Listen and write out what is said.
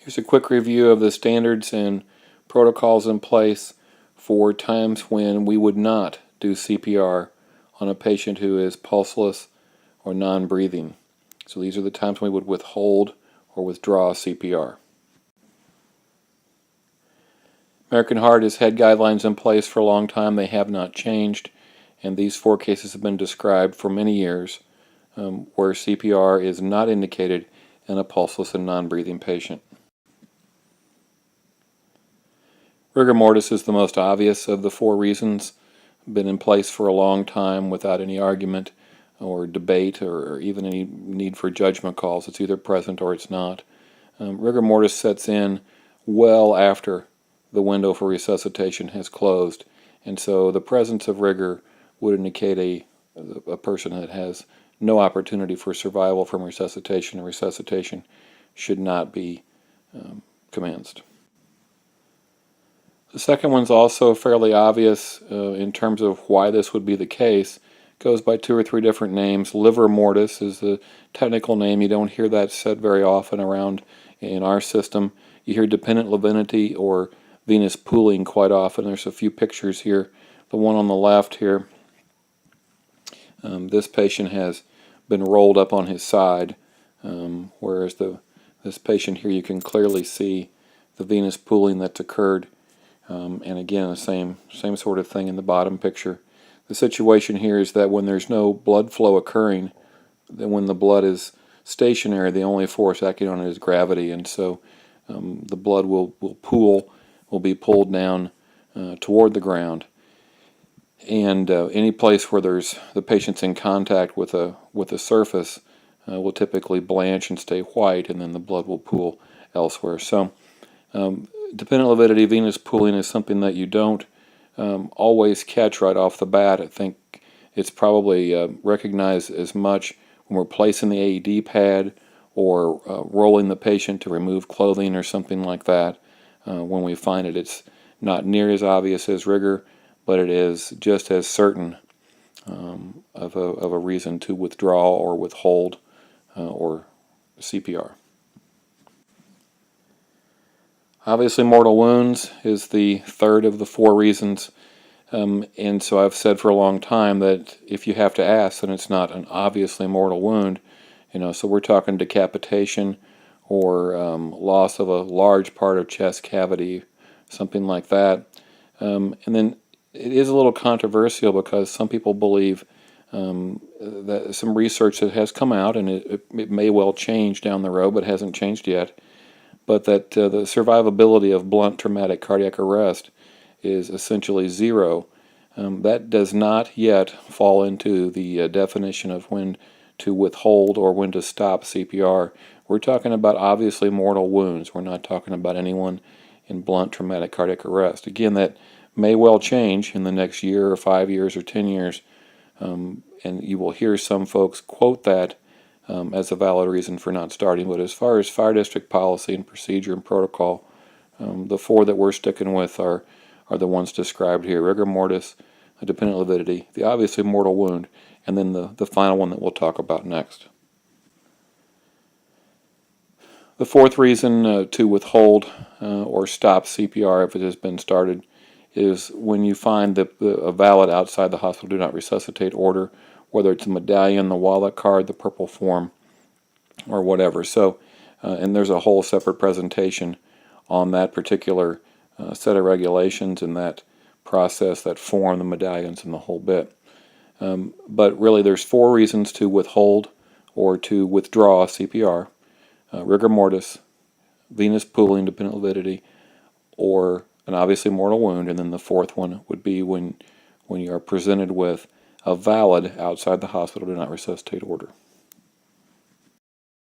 Here's a quick review of the standards and protocols in place for times when we would not do CPR on a patient who is pulseless or non-breathing. So these are the times we would withhold or withdraw CPR. American Heart has had guidelines in place for a long time. They have not changed, and these 4 cases have been described for many years where CPR is not indicated in a pulseless and non-breathing patient. Rigor Mortis is the most obvious of the 4 reasons. Been in place for a long time without any argument or debate or even any need for judgment calls. It's either present or it's not. Rigor Mortis sets in well after the window for resuscitation has closed, and so the presence of rigor would indicate a person that has no opportunity for survival from resuscitation, and resuscitation should not be commenced. The second one's also fairly obvious in terms of why this would be the case. It goes by 2 or 3 different names. Rigor Mortis is the technical name. You don't hear that said very often around in our system. You hear dependent levinity or venous pooling quite often. There's a few pictures here. The one on the left here, this patient has been rolled up on his side, whereas this patient here, you can clearly see the venous pooling that's occurred. And again, the same sort of thing in the bottom picture. The situation here is that when there's no blood flow occurring, then when the blood is stationary, the only force acting on it is gravity, and so the blood will be pulled down toward the ground. And any place where the patient's in contact with a surface will typically blanch and stay white, and then the blood will pool elsewhere. So dependent levidity, venous pooling is something that you don't always catch right off the bat. I think it's probably recognized as much when we're placing the AED pad or rolling the patient to remove clothing or something like that. When we find it, it's not near as obvious as rigor, but it is just as certain of a reason to withdraw or withhold or CPR. Obviously, mortal wounds is the third of the 4 reasons, and so I've said for a long time that if you have to ask, then it's not an obviously mortal wound. So we're talking decapitation or loss of a large part of chest cavity, something like that. And then it is a little controversial because some people believe that some research that has come out, and it may well change down the road, but hasn't changed yet, but that the survivability of blunt traumatic cardiac arrest is essentially 0. That does not yet fall into the definition of when to withhold or when to stop CPR. We're talking about obviously mortal wounds. We're not talking about anyone in blunt traumatic cardiac arrest. Again, that may well change in the next year or 5 years or 10 years, and you will hear some folks quote that as a valid reason for not starting. But as far as fire district policy and procedure and protocol, the 4 that we're sticking with are the ones described here: rigor mortis, a dependent levidity, the obviously mortal wound, and then the final one that we'll talk about next. The 4th reason to withhold or stop CPR if it has been started is when you find a valid outside the hospital do not resuscitate order, whether it's a medallion, the wallet card, the purple form, or whatever. So, and there's a whole separate presentation on that particular set of regulations and that process, that form, the medallions, and the whole bit. But really there's 4 reasons to withhold or to withdraw CPR: rigor mortis, venous pooling, dependent levidity, or an obviously mortal wound, and then the 4th one would be when you are presented with a valid outside the hospital do not resuscitate order.